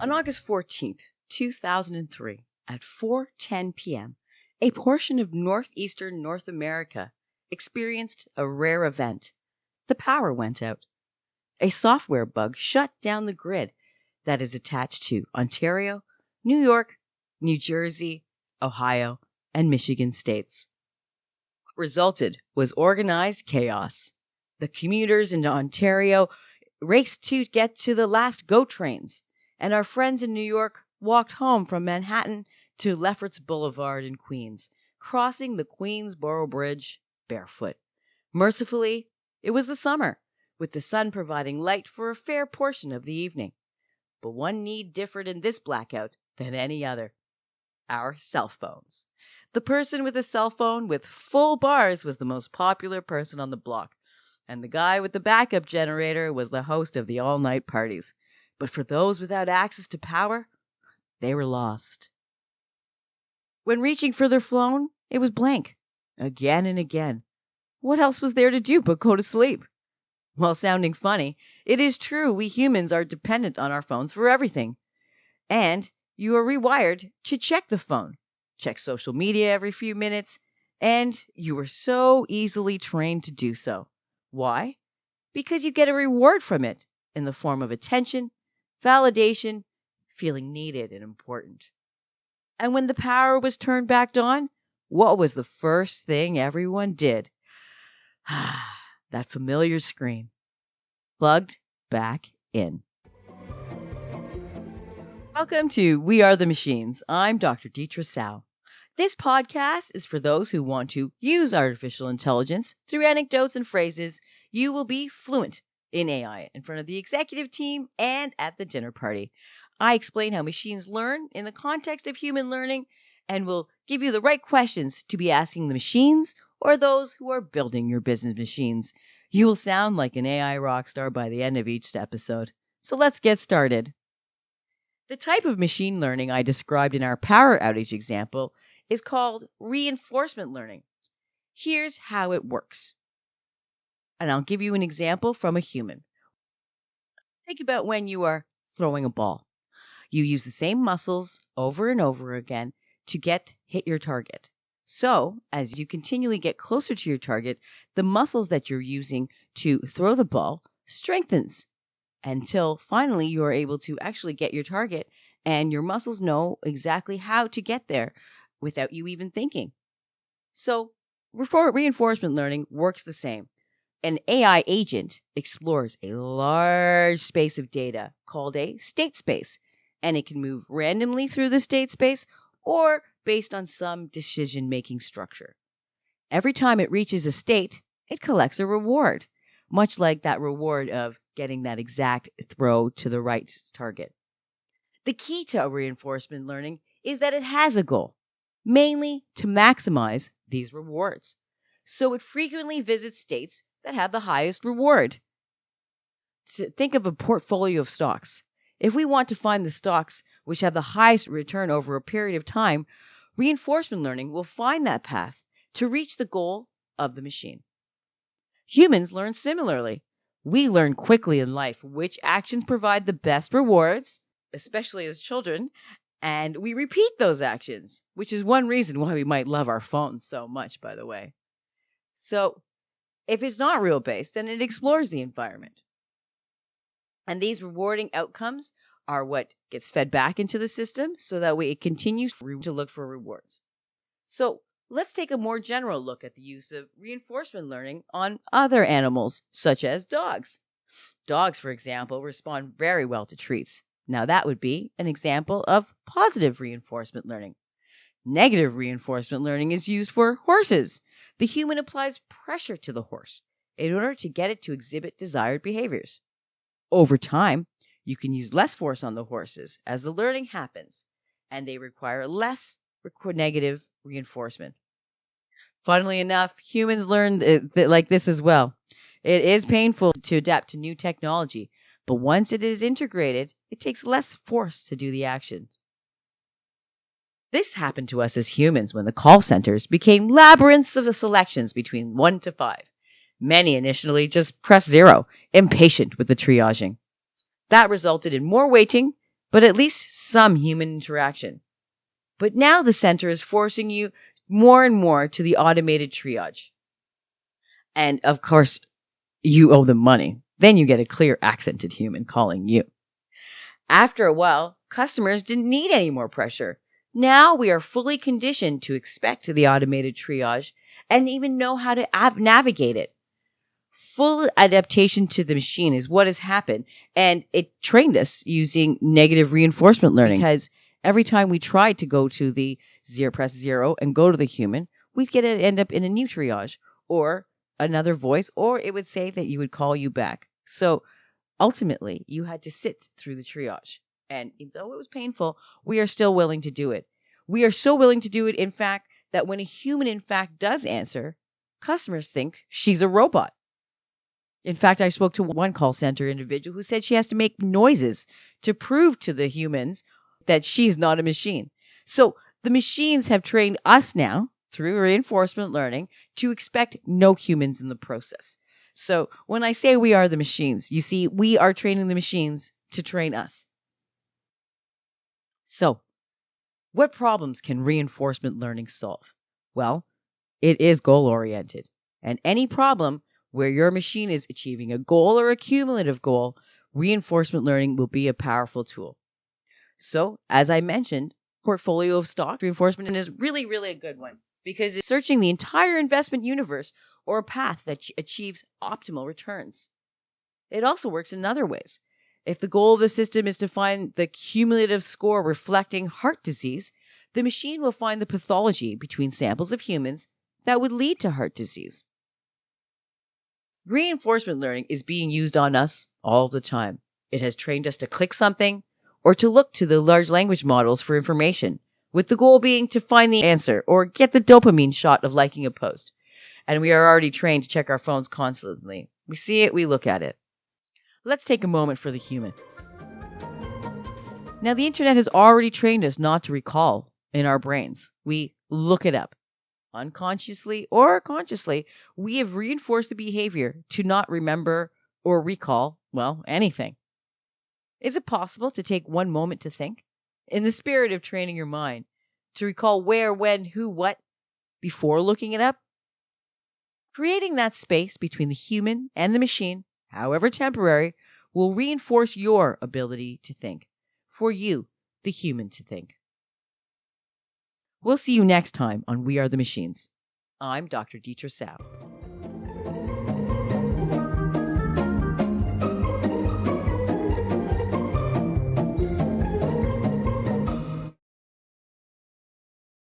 On August 14th, 2003, at 4:10 p.m., a portion of northeastern North America experienced a rare event. The power went out. A software bug shut down the grid that is attached to Ontario, New York, New Jersey, Ohio, and Michigan states. What resulted was organized chaos. The commuters in Ontario raced to get to the last GO trains, and our friends in New York walked home from Manhattan to Lefferts Boulevard in Queens, crossing the Queensboro Bridge barefoot. Mercifully, it was the summer, with the sun providing light for a fair portion of the evening. But one need differed in this blackout than any other: our cell phones. The person with a cell phone with full bars was the most popular person on the block, and the guy with the backup generator was the host of the all-night parties. But for those without access to power, they were lost. When reaching for their phone, it was blank, again and again. What else was there to do but go to sleep? While sounding funny, it is true we humans are dependent on our phones for everything. And you are rewired to check the phone, check social media every few minutes, and you are so easily trained to do so. Why? Because you get a reward from it in the form of attention, validation, feeling needed and important. And when the power was turned back on, what was the first thing everyone did? That familiar scream. Plugged back in. Welcome to We Are the Machines. I'm Dr. Deitra Sawh. This podcast is for those who want to use artificial intelligence. Through anecdotes and phrases, you will be fluent in AI in front of the executive team and at the dinner party. I explain how machines learn in the context of human learning and will give you the right questions to be asking the machines or those who are building your business machines. You will sound like an AI rock star by the end of each episode. So let's get started. The type of machine learning I described in our power outage example is called reinforcement learning. Here's how it works. And I'll give you an example from a human. Think about when you are throwing a ball. You use the same muscles over and over again to hit your target. So, as you continually get closer to your target, the muscles that you're using to throw the ball strengthens until finally you are able to actually get your target, and your muscles know exactly how to get there without you even thinking. So, reinforcement learning works the same. An AI agent explores a large space of data called a state space, and it can move randomly through the state space or based on some decision-making structure. Every time it reaches a state, it collects a reward, much like that reward of getting that exact throw to the right target. The key to reinforcement learning is that it has a goal, mainly to maximize these rewards. So it frequently visits states that have the highest reward. Think of a portfolio of stocks. If we want to find the stocks which have the highest return over a period of time, reinforcement learning will find that path to reach the goal of the machine. Humans learn similarly. We learn quickly in life which actions provide the best rewards, especially as children, and we repeat those actions, which is one reason why we might love our phones so much, by the way. So, if it's not rule-based, then it explores the environment. And these rewarding outcomes are what gets fed back into the system so that way it continues to look for rewards. So let's take a more general look at the use of reinforcement learning on other animals, such as dogs. Dogs, for example, respond very well to treats. Now that would be an example of positive reinforcement learning. Negative reinforcement learning is used for horses. The human applies pressure to the horse in order to get it to exhibit desired behaviors. Over time, you can use less force on the horses as the learning happens, and they require less negative reinforcement. Funnily enough, humans learn like this as well. It is painful to adapt to new technology, but once it is integrated, it takes less force to do the actions. This happened to us as humans when the call centers became labyrinths of the selections between 1 to 5. Many initially just pressed 0, impatient with the triaging. That resulted in more waiting but at least some human interaction. But now the center is forcing you more and more to the automated triage. And of course, you owe them money. Then you get a clear accented human calling you. After a while, customers didn't need any more pressure. Now we are fully conditioned to expect the automated triage and even know how to navigate it. Full adaptation to the machine is what has happened, and it trained us using negative reinforcement learning, because every time we tried to go to the press 0 and go to the human, we'd end up in a new triage or another voice, or it would say that you would call you back. So ultimately, you had to sit through the triage. And even though it was painful, we are still willing to do it. We are so willing to do it, in fact, that when a human, in fact, does answer, customers think she's a robot. In fact, I spoke to one call center individual who said she has to make noises to prove to the humans that she's not a machine. So the machines have trained us now, through reinforcement learning, to expect no humans in the process. So when I say we are the machines, you see, we are training the machines to train us. So what problems can reinforcement learning solve? Well, it is goal-oriented. And any problem where your machine is achieving a goal or a cumulative goal, reinforcement learning will be a powerful tool. So, as I mentioned, portfolio of stock reinforcement is really, really a good one, because it's searching the entire investment universe or a path that achieves optimal returns. It also works in other ways. If the goal of the system is to find the cumulative score reflecting heart disease, the machine will find the pathology between samples of humans that would lead to heart disease. Reinforcement learning is being used on us all the time. It has trained us to click something or to look to the large language models for information, with the goal being to find the answer or get the dopamine shot of liking a post. And we are already trained to check our phones constantly. We see it, we look at it. Let's take a moment for the human. Now, the internet has already trained us not to recall in our brains. We look it up. Unconsciously or consciously, we have reinforced the behavior to not remember or recall, anything. Is it possible to take one moment to think, in the spirit of training your mind, to recall where, when, who, what, before looking it up? Creating that space between the human and the machine, however temporary, will reinforce your ability to think, for you, the human, to think. We'll see you next time on We Are the Machines. I'm Dr. Deitra Sawh.